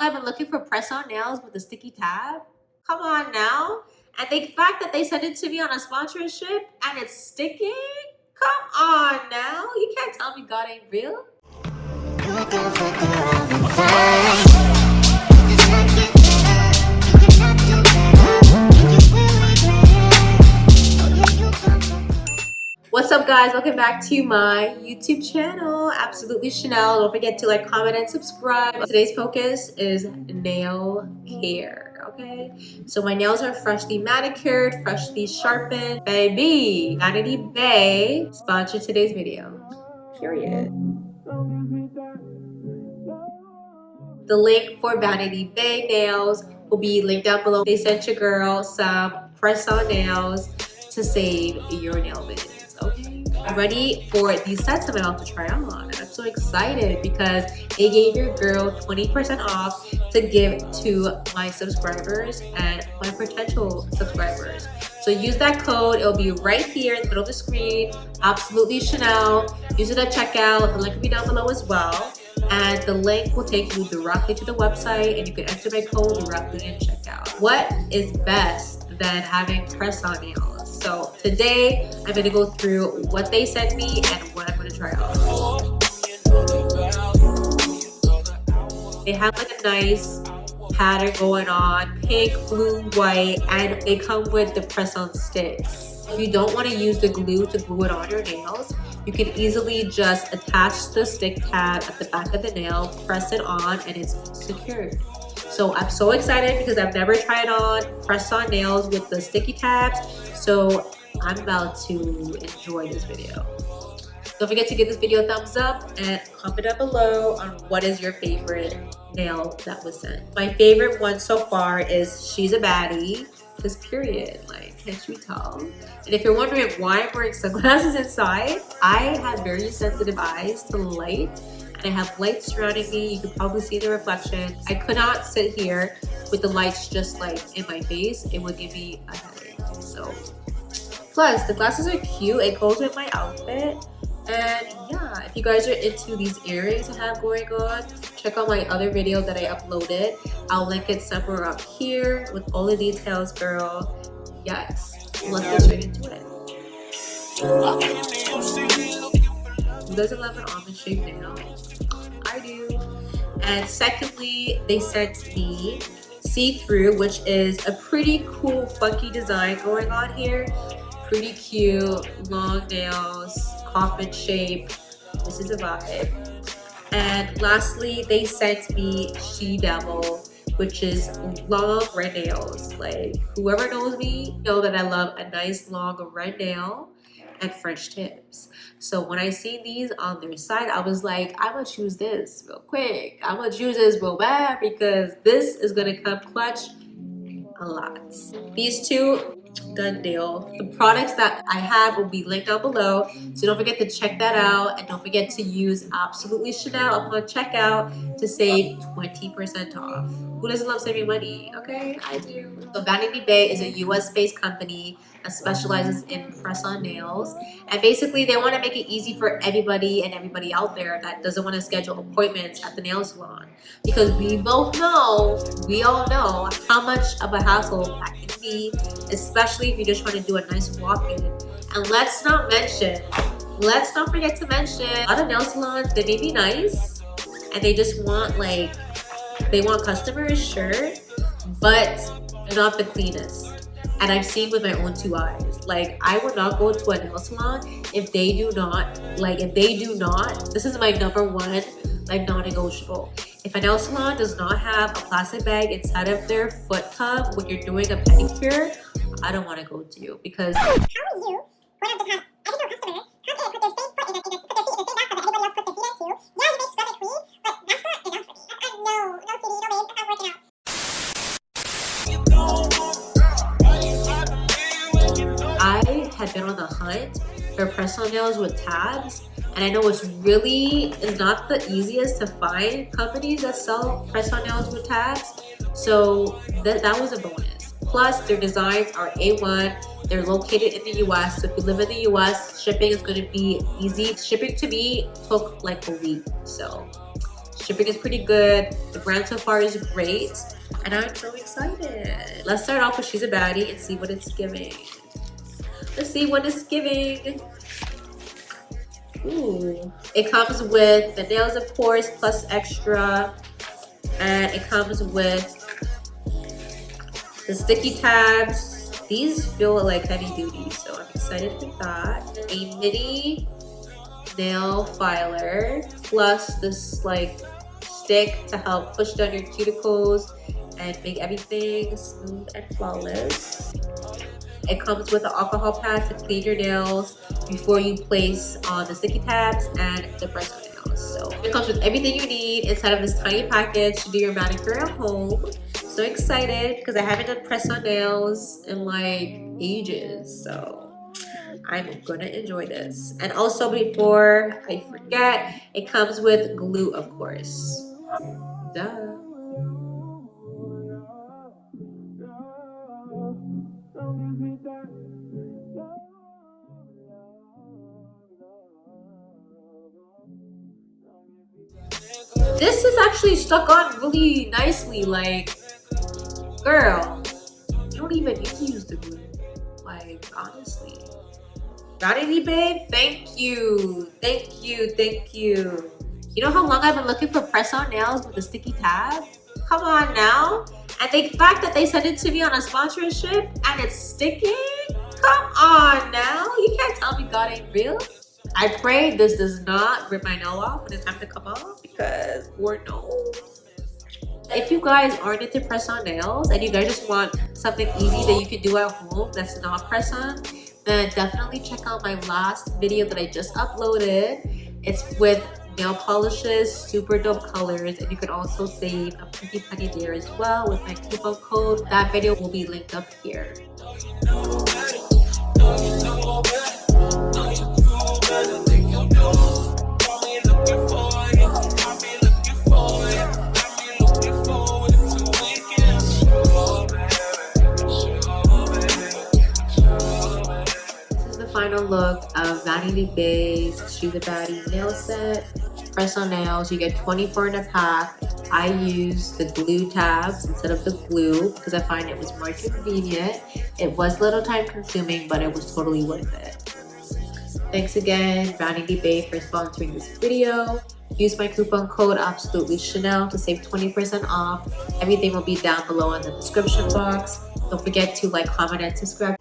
I've been looking for press-on nails with a sticky tab. Come on now. And the fact that they sent it to me on a sponsorship and it's sticking? Come on now. You can't tell me God ain't real. What's up, guys? Welcome back to my YouTube channel, Absolutely Chanel. Don't forget to like, comment, and subscribe. Today's focus is nail care, okay? So my nails are freshly manicured, freshly sharpened. Baby, Vanity Bay sponsored today's video, period. The link for Vanity Bay nails will be linked down below. They sent your girl some press-on nails to save your nail visions, okay? I'm ready for these sets I'm about to try on, and I'm so excited because they gave your girl 20% off to give to my subscribers and my potential subscribers. So use that code. It'll be right here in the middle of the screen. Absolutely Chanel. Use it at checkout. The link will be down below as well. And the link will take you directly to the website, and you can enter my code directly in checkout. What is best than having press-on nails? So today I'm going to go through what they sent me and what I'm going to try on. They have like a nice pattern going on, pink, blue, white, and they come with the press-on sticks. If you don't want to use the glue to glue it on your nails, you can easily just attach the stick tab at the back of the nail, press it on, and it's secured. So I'm so excited because I've never tried on press-on nails with the sticky tabs. So I'm about to enjoy this video. Don't forget to give this video a thumbs up and comment down below on what is your favorite nail that was sent. My favorite one so far is She's a Baddie. This period, like, can't you tell? And if you're wondering why I'm wearing sunglasses inside, I have very sensitive eyes to light, and I have light surrounding me. You can probably see the reflection. I could not sit here with the lights just like in my face. It would give me a headache. So, plus the glasses are cute. It goes with my outfit. And yeah, if you guys are into these earrings I have going on, check out my other video that I uploaded. I'll link it somewhere up here with all the details, girl. Yes, let's get straight into it. Who doesn't love an almond-shaped nail? I do. And secondly, they sent me see-through, which is a pretty cool, funky design going on here. Pretty cute, long nails, coffin shape. This is a vibe. And lastly, they sent me She Devil, which is long red nails. Like, whoever knows me know that I love a nice long red nail and French tips. So when I see these on their side, I was like, I'm gonna choose this real quick. I'm gonna choose this real bad because this is gonna come clutch a lot. These two, done deal. The products that I have will be linked down below, so don't forget to check that out, and don't forget to use Absolutely Chanel upon checkout to save 20% off. Who doesn't love saving money? Okay, I do. So Vanity Bay is a US-based company that specializes in press-on nails, and basically they want to make it easy for everybody and everybody out there that doesn't want to schedule appointments at the nail salon, because we all know how much of a hassle that can be, especially if you're just trying to do a nice walk-in. And let's not forget to mention, a lot of nail salons, they may be nice and they just want they want customers, sure, but they're not the cleanest. And I've seen with my own two eyes. Like, I would not go to a nail salon if they do not, this is my number one, non-negotiable. If a nail salon does not have a plastic bag inside of their foot tub when you're doing a pedicure, I don't want to go to you, because how are you going to just have every single customer come in, put their safe foot in the safe bathtub that everybody else puts their feet into? Yeah, you may scrub it clean, but that's not enough for me. No, sweetie, no babe, that's not working out. I had been on the hunt for press-on nails with tabs, and I know it's not the easiest to find companies that sell press-on nails with tabs, so that was a bonus. Plus, their designs are A1. They're located in the US, so if you live in the US, shipping is going to be easy. Shipping to me took like a week, so Shipping is pretty good. The brand so far is great. And I'm so excited. Let's start off with She's a Baddie and see what it's giving. Let's see what it's giving. Ooh. It comes with the nails, of course, plus extra. And it comes with the sticky tabs. These feel like heavy duty, so I'm excited for that. A mini nail filer plus this like stick to help push down your cuticles and make everything smooth and flawless. It comes with an alcohol pad to clean your nails before you place on the sticky tabs and the press-on nails. So it comes with everything you need inside of this tiny package to do your manicure at home. So excited because I haven't done press-on nails in like ages. So I'm gonna enjoy this. And also, before I forget, it comes with glue, of course. Duh. This is actually stuck on really nicely. Like, girl, you don't even need to use the glue. Like, honestly. Baddie babe, thank you. Thank you, thank you. You know how long I've been looking for press-on nails with a sticky tab? Come on now. And the fact that they sent it to me on a sponsorship and it's sticking? Come on now. You can't tell me God ain't real. I pray this does not rip my nail off when it's time to come off because Lord knows. If you guys aren't into press-on nails and you guys just want something easy that you can do at home that's not press-on, then definitely check out my last video that I just uploaded. It's with nail polishes, super dope colors, and you can also save a pretty penny there as well with my coupon code. That video will be linked up here. Final look of Vanity Bay's She's a Baddie nail set. Press-on nails, you get 24 in a pack. I use the glue tabs instead of the glue because I find it was more convenient. It was a little time consuming, but it was totally worth it. Thanks again, Vanity Bay, for sponsoring this video. Use my coupon code AbsolutelyChanel to save 20% off. Everything will be down below in the description box. Don't forget to like, comment, and subscribe.